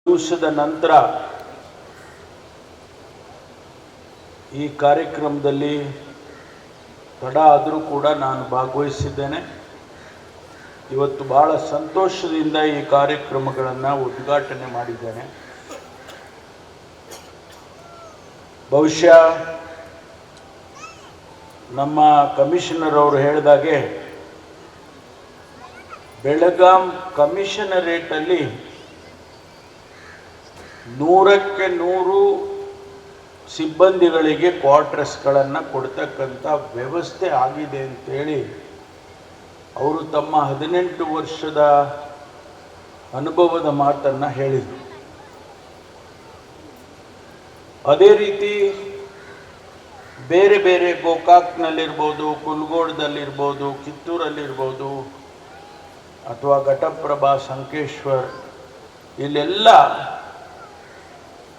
ದಿವಸದ ನಂತರ ಈ ಕಾರ್ಯಕ್ರಮದಲ್ಲಿ ತಡ ಆದರೂ ಕೂಡ ನಾನು ಭಾಗವಹಿಸಿದ್ದೇನೆ. ಇವತ್ತು ಬಹಳ ಸಂತೋಷದಿಂದ ಈ ಕಾರ್ಯಕ್ರಮಗಳನ್ನು ಉದ್ಘಾಟನೆ ಮಾಡಿದ್ದೇನೆ. ಬಹುಶಃ ನಮ್ಮ ಕಮಿಷನರ್ ಅವರು ಹೇಳಿದಾಗೆ ಬೆಳಗಾಂ ಕಮಿಷನರೇಟಲ್ಲಿ 100ಕ್ಕೆ 100 ಸಿಬ್ಬಂದಿಗಳಿಗೆ ಕ್ವಾರ್ಟರ್ಸ್ಗಳನ್ನು ಕೊಡ್ತಕ್ಕಂಥ ವ್ಯವಸ್ಥೆ ಆಗಿದೆ ಅಂತೇಳಿ ಅವರು ತಮ್ಮ 18 ವರ್ಷದ ಅನುಭವದ ಮಾತನ್ನು ಹೇಳಿದರು. ಅದೇ ರೀತಿ ಬೇರೆ ಬೇರೆ ಗೋಕಾಕ್ನಲ್ಲಿರ್ಬೋದು, ಕುಲ್ಗೋಡ್ದಲ್ಲಿರ್ಬೋದು, ಕಿತ್ತೂರಲ್ಲಿರ್ಬೋದು ಅಥವಾ ಘಟಪ್ರಭಾ, ಸಂಕೇಶ್ವರ್, ಇಲ್ಲೆಲ್ಲ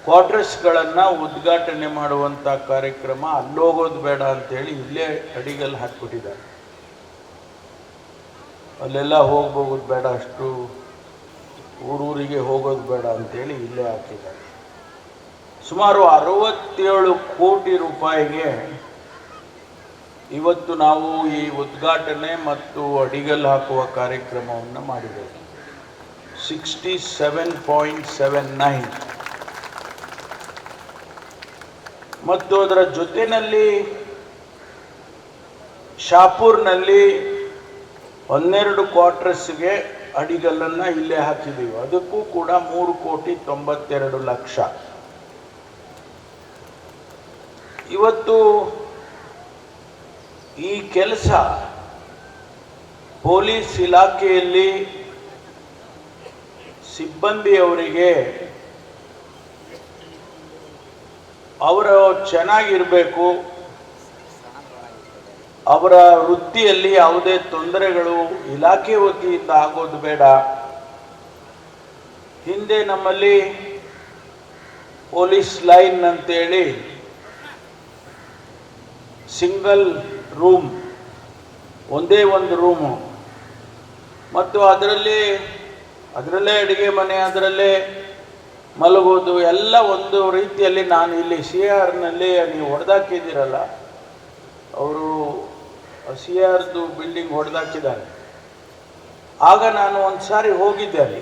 ಕ್ವಾರ್ಟರ್ಸ್ಗಳನ್ನು ಉದ್ಘಾಟನೆ ಮಾಡುವಂಥ ಕಾರ್ಯಕ್ರಮ ಅಲ್ಲೋಗೋದು ಬೇಡ ಅಂತೇಳಿ ಇಲ್ಲೇ ಅಡಿಗಲ್ಲಿ ಹಾಕ್ಬಿಟ್ಟಿದ್ದಾರೆ. ಅಲ್ಲೆಲ್ಲ ಹೋಗೋದು ಬೇಡ, ಅಷ್ಟು ಊರೂರಿಗೆ ಹೋಗೋದು ಬೇಡ ಅಂತೇಳಿ ಇಲ್ಲೇ ಹಾಕಿದ್ದಾರೆ. ಸುಮಾರು 67 ಕೋಟಿ ರೂಪಾಯಿಗೆ ಇವತ್ತು ನಾವು ಈ ಉದ್ಘಾಟನೆ ಮತ್ತು ಅಡಿಗಲ್ ಹಾಕುವ ಕಾರ್ಯಕ್ರಮವನ್ನು ಮಾಡಿದ್ದೇವೆ. 67.79 ಮತ್ತು ಅದರ ಜೊತೆಯಲ್ಲಿ ಶಾಪೂರ್ನಲ್ಲಿ 12 ಕ್ವಾರ್ಟರ್ಸ್ಗೆ ಅಡಿಗಲ್ಲನ್ನು ಇಲ್ಲೇ ಹಾಕಿದ್ದೀವಿ. ಅದಕ್ಕೂ ಕೂಡ 3,92,00,000. ಇವತ್ತು ಈ ಕೆಲಸ ಪೊಲೀಸ್ ಇಲಾಖೆಯಲ್ಲಿ ಸಿಬ್ಬಂದಿಯವರಿಗೆ ಅವರು ಚೆನ್ನಾಗಿರಬೇಕು, ಅವರ ವೃತ್ತಿಯಲ್ಲಿ ಯಾವುದೇ ತೊಂದರೆಗಳು ಇಲಾಖೆ ವತಿಯಿಂದ ಆಗೋದು ಬೇಡ. ಹಿಂದೆ ನಮ್ಮಲ್ಲಿ ಪೊಲೀಸ್ ಲೈನ್ ಅಂತೇಳಿ ಸಿಂಗಲ್ ರೂಮ್, ಒಂದೇ ಒಂದು ರೂಮು, ಮತ್ತು ಅದರಲ್ಲೇ ಅಡುಗೆ ಮನೆ, ಅದರಲ್ಲೇ ಮಲಗೋದು ಎಲ್ಲ ಒಂದು ರೀತಿಯಲ್ಲಿ. ನಾನು ಇಲ್ಲಿ CRನಲ್ಲಿ ನೀವು ಹೊಡೆದಾಕಿದ್ದೀರಲ್ಲ, ಅವರು CRದು ಬಿಲ್ಡಿಂಗ್ ಹೊಡೆದಾಕಿದ್ದಾರೆ. ಆಗ ನಾನು ಒಂದು ಸಾರಿ ಹೋಗಿದ್ದೆ ಅಲ್ಲಿ.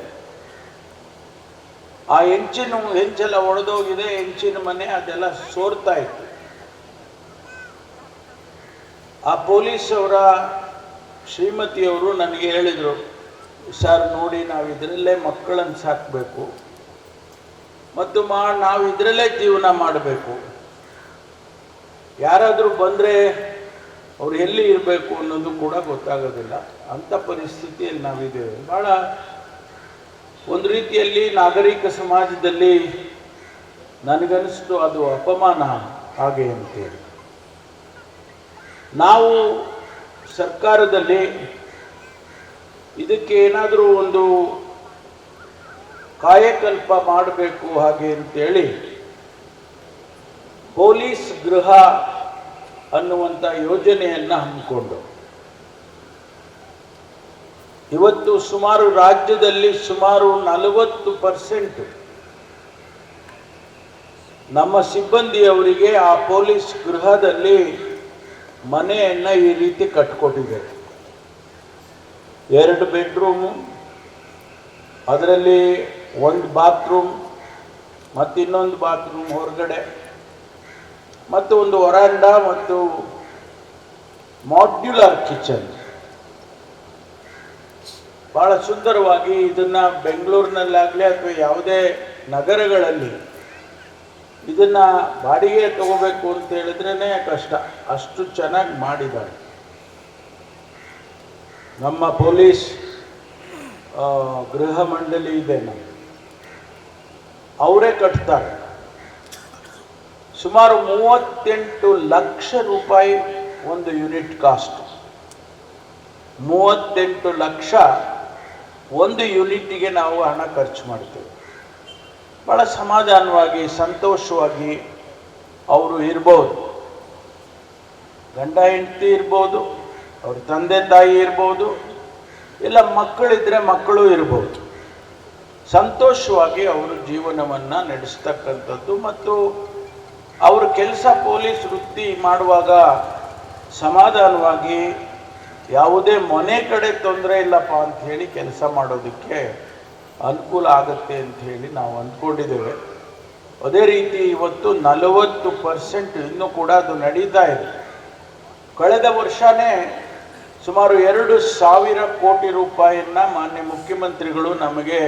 ಆ ಹೆಂಚೆಲ್ಲ ಒಡೆದೋಗಿದೆ, ಹೆಂಚಿನ ಮನೆ ಅದೆಲ್ಲ ಸೋರ್ತಾ ಇತ್ತು. ಆ ಪೊಲೀಸ್ ಅವರ ಶ್ರೀಮತಿಯವರು ನನಗೆ ಹೇಳಿದರು, ಸರ್ ನೋಡಿ, ನಾವು ಇದರಲ್ಲೇ ಮಕ್ಕಳನ್ನು ಸಾಕಬೇಕು ಮತ್ತು ನಾವು ಇದರಲ್ಲೇ ಜೀವನ ಮಾಡಬೇಕು. ಯಾರಾದರೂ ಬಂದರೆ ಅವ್ರು ಎಲ್ಲಿ ಇರಬೇಕು ಅನ್ನೋದು ಕೂಡ ಗೊತ್ತಾಗೋದಿಲ್ಲ. ಅಂಥ ಪರಿಸ್ಥಿತಿಯಲ್ಲಿ ನಾವಿದ್ದೇವೆ. ಭಾಳ ಒಂದು ರೀತಿಯಲ್ಲಿ ನಾಗರಿಕ ಸಮಾಜದಲ್ಲಿ ನನಗನ್ನಿಸ್ತು ಅದು ಅಪಮಾನ ಹಾಗೆ ಅಂತೇಳಿ. ನಾವು ಸರ್ಕಾರದಲ್ಲಿ ಇದಕ್ಕೆ ಏನಾದರೂ ಒಂದು ಕಾಯಕಲ್ಪ ಮಾಡಬೇಕು ಹಾಗೆ ಅಂತೇಳಿ ಪೊಲೀಸ್ ಗೃಹ ಅನ್ನುವಂಥ ಯೋಜನೆಯನ್ನು ಹಮ್ಮಿಕೊಂಡು ಇವತ್ತು ಸುಮಾರು ರಾಜ್ಯದಲ್ಲಿ ಸುಮಾರು 40% ನಮ್ಮ ಸಿಬ್ಬಂದಿಯವರಿಗೆ ಆ ಪೊಲೀಸ್ ಗೃಹದಲ್ಲಿ ಮನೆಯನ್ನು ಈ ರೀತಿ ಕಟ್ಟಿಕೊಟ್ಟಿದ್ದಾರೆ. 2 ಬೆಡ್ರೂಮು, ಅದರಲ್ಲಿ 1 ಬಾತ್ರೂಮ್ ಮತ್ತು ಇನ್ನೊಂದು ಬಾತ್ರೂಮ್ ಹೊರಗಡೆ, ಮತ್ತು ಒಂದು ವರಾಂಡ ಮತ್ತು ಮಾಡ್ಯುಲರ್ ಕಿಚನ್. ಭಾಳ ಸುಂದರವಾಗಿ ಇದನ್ನು ಬೆಂಗಳೂರಿನಲ್ಲಾಗಲಿ ಅಥವಾ ಯಾವುದೇ ನಗರಗಳಲ್ಲಿ ಇದನ್ನು ಬಾಡಿಗೆ ತಗೋಬೇಕು ಅಂತ ಹೇಳಿದ್ರೇ ಕಷ್ಟ, ಅಷ್ಟು ಚೆನ್ನಾಗಿ ಮಾಡಿದ್ದಾರೆ. ನಮ್ಮ ಪೊಲೀಸ್ ಗೃಹ ಮಂಡಳಿ ಇದೆ, ಅವರೇ ಕಟ್ತಾರೆ. ಸುಮಾರು 38 ಲಕ್ಷ ರೂಪಾಯಿ ಒಂದು ಯೂನಿಟ್ ಕಾಸ್ಟ್. 38 ಲಕ್ಷ ಒಂದು ಯೂನಿಟ್ಗೆ ನಾವು ಹಣ ಖರ್ಚು ಮಾಡ್ತೇವೆ. ಭಾಳ ಸಮಾಧಾನವಾಗಿ ಸಂತೋಷವಾಗಿ ಅವರು ಇರ್ಬೋದು. ಗಂಡ ಹೆಂಡತಿ ಇರ್ಬೋದು, ಅವ್ರ ತಂದೆ ತಾಯಿ ಇರ್ಬೋದು, ಇಲ್ಲ ಮಕ್ಕಳಿದ್ರೆ ಮಕ್ಕಳು ಇರ್ಬೋದು. ಸಂತೋಷವಾಗಿ ಅವರು ಜೀವನವನ್ನು ನಡೆಸ್ತಕ್ಕಂಥದ್ದು ಮತ್ತು ಅವ್ರ ಕೆಲಸ ಪೊಲೀಸ್ ವೃತ್ತಿ ಮಾಡುವಾಗ ಸಮಾಧಾನವಾಗಿ ಯಾವುದೇ ಮನೆ ಕಡೆ ತೊಂದರೆ ಇಲ್ಲಪ್ಪ ಅಂತ ಹೇಳಿ ಕೆಲಸ ಮಾಡೋದಕ್ಕೆ ಅನುಕೂಲ ಆಗುತ್ತೆ ಅಂತ ಹೇಳಿ ನಾವು ಅಂದ್ಕೊಂಡಿದ್ದೇವೆ. ಅದೇ ರೀತಿ ಇವತ್ತು 40% ಇನ್ನೂ ಕೂಡ ಅದು ನಡೀತಾ ಇದೆ. ಕಳೆದ ವರ್ಷನೇ ಸುಮಾರು 2,000 ಕೋಟಿ ರೂಪಾಯಿಯನ್ನು ಮಾನ್ಯ ಮುಖ್ಯಮಂತ್ರಿಗಳು ನಮಗೆ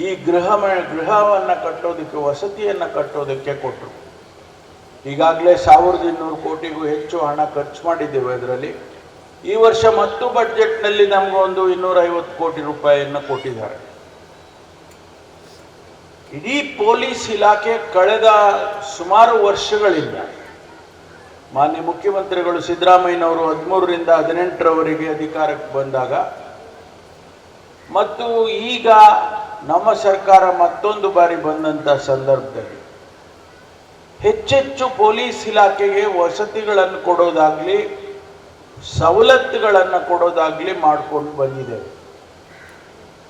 ಈ ಗೃಹವನ್ನು ಕಟ್ಟೋದಕ್ಕೆ, ವಸತಿಯನ್ನು ಕಟ್ಟೋದಕ್ಕೆ ಕೊಟ್ಟರು. ಈಗಾಗಲೇ 1,200 ಕೋಟಿಗೂ ಹೆಚ್ಚು ಹಣ ಖರ್ಚು ಮಾಡಿದ್ದೇವೆ ಅದರಲ್ಲಿ. ಈ ವರ್ಷ ಮತ್ತು ಬಡ್ಜೆಟ್ನಲ್ಲಿ ನಮಗೊಂದು 250 ಕೋಟಿ ರೂಪಾಯಿಯನ್ನು ಕೊಟ್ಟಿದ್ದಾರೆ. ಇಡೀ ಪೊಲೀಸ್ ಇಲಾಖೆ ಕಳೆದ ಸುಮಾರು ವರ್ಷಗಳಿಂದ ಮಾನ್ಯ ಮುಖ್ಯಮಂತ್ರಿಗಳು ಸಿದ್ದರಾಮಯ್ಯನವರು 13ರಿಂದ 18ರವರೆಗೆ ಅಧಿಕಾರಕ್ಕೆ ಬಂದಾಗ ಮತ್ತು ಈಗ ನಮ್ಮ ಸರ್ಕಾರ ಮತ್ತೊಂದು ಬಾರಿ ಬಂದಂಥ ಸಂದರ್ಭದಲ್ಲಿ ಹೆಚ್ಚೆಚ್ಚು ಪೊಲೀಸ್ ಇಲಾಖೆಗೆ ವಸತಿಗಳನ್ನು ಕೊಡೋದಾಗ್ಲಿ, ಸವಲತ್ತುಗಳನ್ನು ಕೊಡೋದಾಗ್ಲಿ ಮಾಡ್ಕೊಂಡು ಬಂದಿದ್ದೇವೆ.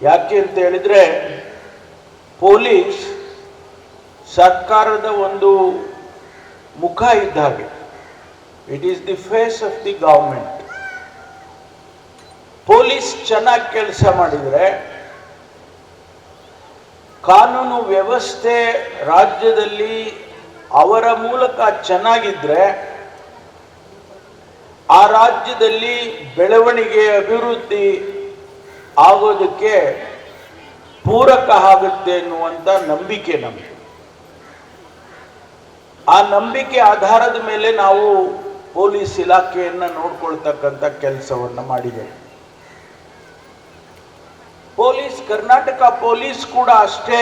ಯಾಕೆ ಅಂತ ಹೇಳಿದ್ರೆ ಪೊಲೀಸ್ ಸರ್ಕಾರದ ಒಂದು ಮುಖ ಇದ್ದ ಹಾಗೆ. It is the face of the government. Police ಚೆನ್ನಾಗಿ ಕೆಲಸ ಮಾಡಿದರೆ, ಕಾನೂನು ವ್ಯವಸ್ಥೆ ರಾಜ್ಯದಲ್ಲಿ ಅವರ ಮೂಲಕ ಚೆನ್ನಾಗಿದ್ರೆ ಆ ರಾಜ್ಯದಲ್ಲಿ ಬೆಳವಣಿಗೆ, ಅಭಿವೃದ್ಧಿ ಆಗೋದಕ್ಕೆ ಪೂರಕ ಆಗುತ್ತೆ ಎನ್ನುವಂಥ ನಂಬಿಕೆ ನಮಗೆ. ಆ ನಂಬಿಕೆ ಆಧಾರದ ಮೇಲೆ ನಾವು ಪೊಲೀಸ್ ಇಲಾಖೆಯನ್ನು ನೋಡ್ಕೊಳ್ತಕ್ಕಂಥ ಕೆಲಸವನ್ನು ಮಾಡಿದ್ದೇವೆ. ಕರ್ನಾಟಕ ಪೊಲೀಸ್ ಕೂಡ ಅಷ್ಟೇ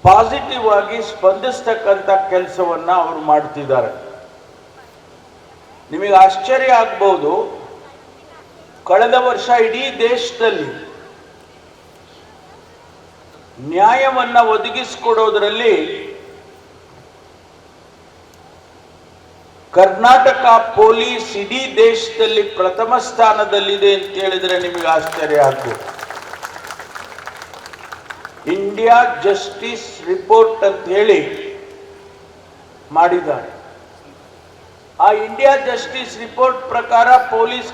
ಪಾಸಿಟಿವ್ ಆಗಿ ಸ್ಪಂದಿಸ್ತಕ್ಕಂಥ ಕೆಲಸವನ್ನು ಅವರು ಮಾಡ್ತಿದ್ದಾರೆ. ನಿಮಗೆ ಆಶ್ಚರ್ಯ ಆಗ್ಬಹುದು, ಕಳೆದ ವರ್ಷ ಇಡೀ ದೇಶದಲ್ಲಿ ನ್ಯಾಯವನ್ನ ಒದಗಿಸಿಕೊಡೋದ್ರಲ್ಲಿ ಕರ್ನಾಟಕ ಪೊಲೀಸ್ ಇಡೀ ದೇಶದಲ್ಲಿ ಪ್ರಥಮ ಸ್ಥಾನದಲ್ಲಿದೆ ಅಂತ ಹೇಳಿದ್ರೆ ನಿಮಗೆ ಆಶ್ಚರ್ಯ ಆಗ್ಬೋದು. ಇಂಡಿಯಾ ಜಸ್ಟಿಸ್ ರಿಪೋರ್ಟ್ ಅಂತ ಹೇಳಿ ಮಾಡಿದ್ದಾರೆ. ಆ ಇಂಡಿಯಾ ಜಸ್ಟಿಸ್ ರಿಪೋರ್ಟ್ ಪ್ರಕಾರ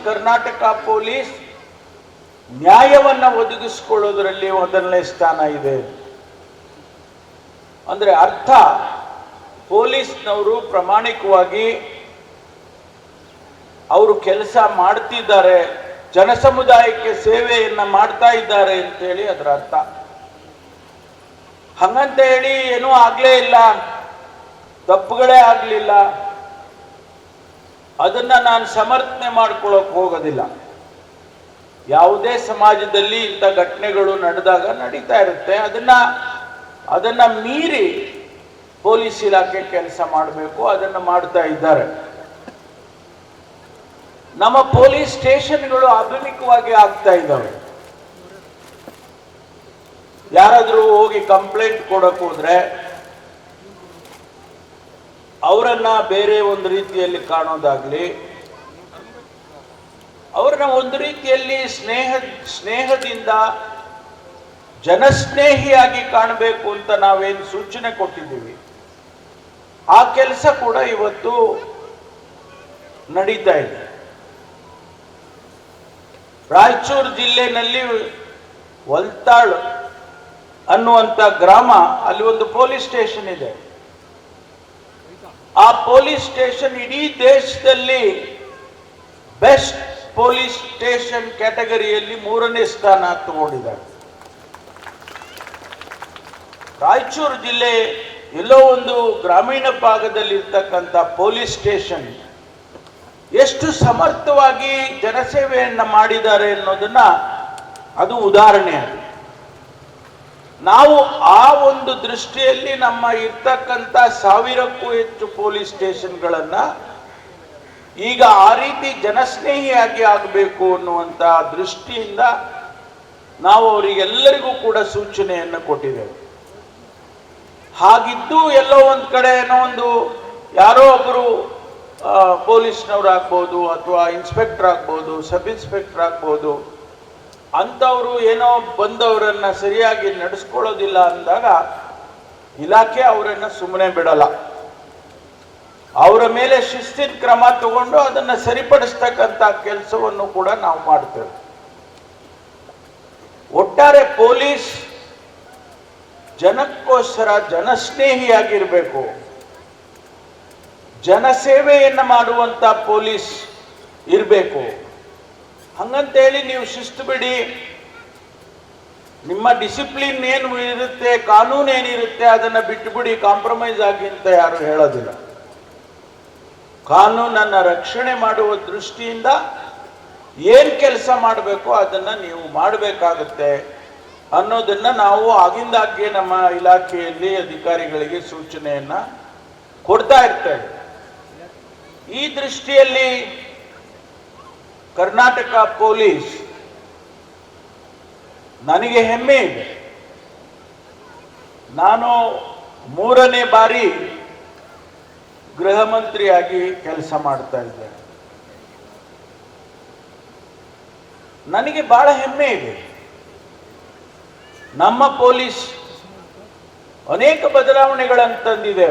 ಕರ್ನಾಟಕ ಪೊಲೀಸ್ ನ್ಯಾಯವನ್ನ ಒದಗಿಸಿಕೊಳ್ಳೋದ್ರಲ್ಲಿ ಮೊದಲನೇ ಸ್ಥಾನ ಇದೆ. ಅಂದ್ರೆ ಅರ್ಥ, ಪೊಲೀಸ್ನವರು ಪ್ರಾಮಾಣಿಕವಾಗಿ ಅವರು ಕೆಲಸ ಮಾಡ್ತಿದ್ದಾರೆ, ಜನಸಮುದಾಯಕ್ಕೆ ಸೇವೆಯನ್ನ ಮಾಡ್ತಾ ಇದ್ದಾರೆ ಅಂತ ಹೇಳಿ ಅದರ ಅರ್ಥ. ಹಂಗಂತ ಹೇಳಿ ಏನೂ ಆಗ್ಲೇ ಇಲ್ಲ, ತಪ್ಪುಗಳೇ ಆಗ್ಲಿಲ್ಲ, ಅದನ್ನ ನಾನು ಸಮರ್ಥನೆ ಮಾಡ್ಕೊಳ್ಳೋಕೆ ಹೋಗೋದಿಲ್ಲ. ಯಾವುದೇ ಸಮಾಜದಲ್ಲಿ ಇಂಥ ಘಟನೆಗಳು ನಡೆದಾಗ ನಡೀತಾ ಇರುತ್ತೆ. ಅದನ್ನ ಮೀರಿ ಪೊಲೀಸ್ ಇಲಾಖೆ ಕೆಲಸ ಮಾಡಬೇಕು, ಅದನ್ನು ಮಾಡ್ತಾ ಇದ್ದಾರೆ. ನಮ್ಮ ಪೊಲೀಸ್ ಸ್ಟೇಷನ್ಗಳು ಆಧುನಿಕವಾಗಿ ಆಗ್ತಾ ಇದ್ದಾವೆ. ಯಾರಾದ್ರೂ ಹೋಗಿ ಕಂಪ್ಲೇಂಟ್ ಕೊಡಕ್ ಹೋದ್ರೆ ಅವರನ್ನ ಬೇರೆ ಒಂದು ರೀತಿಯಲ್ಲಿ ಕಾಣೋದಾಗ್ಲಿ, ಅವ್ರನ್ನ ಒಂದು ರೀತಿಯಲ್ಲಿ ಸ್ನೇಹದಿಂದ ಜನಸ್ನೇಹಿಯಾಗಿ ಕಾಣಬೇಕು ಅಂತ ನಾವೇನು ಸೂಚನೆ ಕೊಟ್ಟಿದ್ದೀವಿ, ಆ ಕೆಲಸ ಕೂಡ ಇವತ್ತು ನಡೀತಾ ಇದೆ. ರಾಯಚೂರು ಜಿಲ್ಲೆನಲ್ಲಿ ವಲ್ತಾಳ್ ಅನ್ನುವಂಥ ಗ್ರಾಮ, ಅಲ್ಲಿ ಒಂದು ಪೊಲೀಸ್ ಸ್ಟೇಷನ್ ಇದೆ. ಆ ಪೊಲೀಸ್ ಸ್ಟೇಷನ್ ಇಡೀ ದೇಶದಲ್ಲಿ ಬೆಸ್ಟ್ ಪೊಲೀಸ್ ಸ್ಟೇಷನ್ ಕ್ಯಾಟಗರಿಯಲ್ಲಿ 3ನೇ ಸ್ಥಾನ ತಗೊಂಡಿದ್ದಾರೆ. ರಾಯಚೂರು ಜಿಲ್ಲೆ ಎಲ್ಲೋ ಒಂದು ಗ್ರಾಮೀಣ ಭಾಗದಲ್ಲಿ ಇರ್ತಕ್ಕಂಥ ಪೊಲೀಸ್ ಸ್ಟೇಷನ್ ಎಷ್ಟು ಸಮರ್ಥವಾಗಿ ಜನಸೇವೆಯನ್ನ ಮಾಡಿದ್ದಾರೆ ಅನ್ನೋದನ್ನ ಅದು ಉದಾಹರಣೆ ಆಗಿದೆ. ನಾವು ಆ ಒಂದು ದೃಷ್ಟಿಯಲ್ಲಿ ನಮ್ಮ ಇರ್ತಕ್ಕಂಥ 1000ಕ್ಕೂ ಹೆಚ್ಚು ಪೊಲೀಸ್ ಸ್ಟೇಷನ್ಗಳನ್ನ ಈಗ ಆ ರೀತಿ ಜನಸ್ನೇಹಿಯಾಗಿ ಆಗಬೇಕು ಅನ್ನುವಂಥ ದೃಷ್ಟಿಯಿಂದ ನಾವು ಅವರಿಗೆಲ್ಲರಿಗೂ ಕೂಡ ಸೂಚನೆಯನ್ನು ಕೊಟ್ಟಿದ್ದೇವೆ. ಹಾಗಿದ್ದು ಎಲ್ಲೋ ಒಂದು ಕಡೆ ಏನೋ ಒಂದು ಯಾರೋ ಒಬ್ಬರು ಪೊಲೀಸ್ನವ್ರು ಆಗ್ಬೋದು, ಅಥವಾ ಇನ್ಸ್ಪೆಕ್ಟರ್ ಆಗ್ಬೋದು, ಸಬ್ ಇನ್ಸ್ಪೆಕ್ಟರ್ ಆಗ್ಬೋದು, ಅಂಥವರು ಏನೋ ಬಂದವರನ್ನ ಸರಿಯಾಗಿ ನಡೆಸ್ಕೊಳ್ಳೋದಿಲ್ಲ ಅಂದಾಗ ಇಲಾಖೆ ಅವರನ್ನು ಸುಮ್ಮನೆ ಬಿಡಲ್ಲ. ಅವರ ಮೇಲೆ ಶಿಸ್ತಿನ ಕ್ರಮ ತಗೊಂಡು ಅದನ್ನು ಸರಿಪಡಿಸ್ತಕ್ಕಂಥ ಕೆಲಸವನ್ನು ಕೂಡ ನಾವು ಮಾಡ್ತೇವೆ. ಒಟ್ಟಾರೆ ಪೊಲೀಸ್ ಜನಕ್ಕೋಸ್ಕರ ಜನಸ್ನೇಹಿಯಾಗಿರಬೇಕು. ಜನಸೇವೆಯನ್ನು ಮಾಡುವಂಥ ಪೊಲೀಸ್ ಇರಬೇಕು. ಹಂಗಂತೇಳಿ ನೀವು ಶಿಸ್ತು ಬಿಡಿ, ನಿಮ್ಮ ಡಿಸಿಪ್ಲಿನ್ ಏನು ಇರುತ್ತೆ, ಕಾನೂನು ಏನಿರುತ್ತೆ ಅದನ್ನು ಬಿಟ್ಟುಬಿಡಿ, ಕಾಂಪ್ರಮೈಸ್ ಆಗಿ ಅಂತ ಯಾರು ಹೇಳೋದಿಲ್ಲ. ಕಾನೂನನ್ನು ರಕ್ಷಣೆ ಮಾಡುವ ದೃಷ್ಟಿಯಿಂದ ಏನು ಕೆಲಸ ಮಾಡಬೇಕು ಅದನ್ನು ನೀವು ಮಾಡಬೇಕಾಗುತ್ತೆ ಅನ್ನೋದನ್ನು ನಾವು ಆಗಿಂದಾಗ್ಗೆ ನಮ್ಮ ಇಲಾಖೆಯಲ್ಲಿ ಅಧಿಕಾರಿಗಳಿಗೆ ಸೂಚನೆಯನ್ನು ಕೊಡ್ತಾ ಇರ್ತೇವೆ. ಈ ದೃಷ್ಟಿಯಲ್ಲಿ ಕರ್ನಾಟಕ ಪೊಲೀಸ್ ನನಗೆ ಹೆಮ್ಮೆ ಇದೆ. ನಾನು 3ನೇ ಬಾರಿ ಗೃಹ ಮಂತ್ರಿಯಾಗಿ ಕೆಲಸ ಮಾಡ್ತಾ ಇದ್ದೇನೆ. ನನಗೆ ಬಹಳ ಹೆಮ್ಮೆ ಇದೆ. ನಮ್ಮ ಪೊಲೀಸ್ ಅನೇಕ ಬದಲಾವಣೆಗಳನ್ನು ತಂದಿದೆ.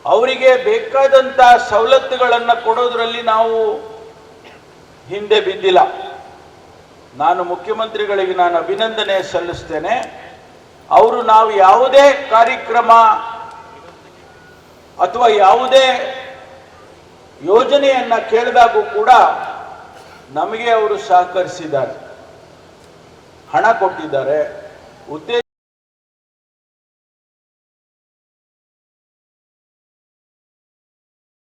ಅವರಿಗೆ ಬೇಕಾದಂಥ ಸವಲತ್ತುಗಳನ್ನು ಕೊಡೋದ್ರಲ್ಲಿ ನಾವು ಹಿಂದೆ ಬಿದ್ದಿಲ್ಲ. ನಾನು ಮುಖ್ಯಮಂತ್ರಿಗಳಿಗೆ ನಾನು ಅಭಿನಂದನೆ ಸಲ್ಲಿಸ್ತೇನೆ. ಅವರು ನಾವು ಯಾವುದೇ ಕಾರ್ಯಕ್ರಮ ಅಥವಾ ಯಾವುದೇ ಯೋಜನೆಯನ್ನು ಕೇಳಿದಾಗೂ ಕೂಡ ನಮಗೆ ಅವರು ಸಹಕರಿಸಿದ್ದಾರೆ, ಹಣ ಕೊಟ್ಟಿದ್ದಾರೆ, ಉತ್ತೇಜನ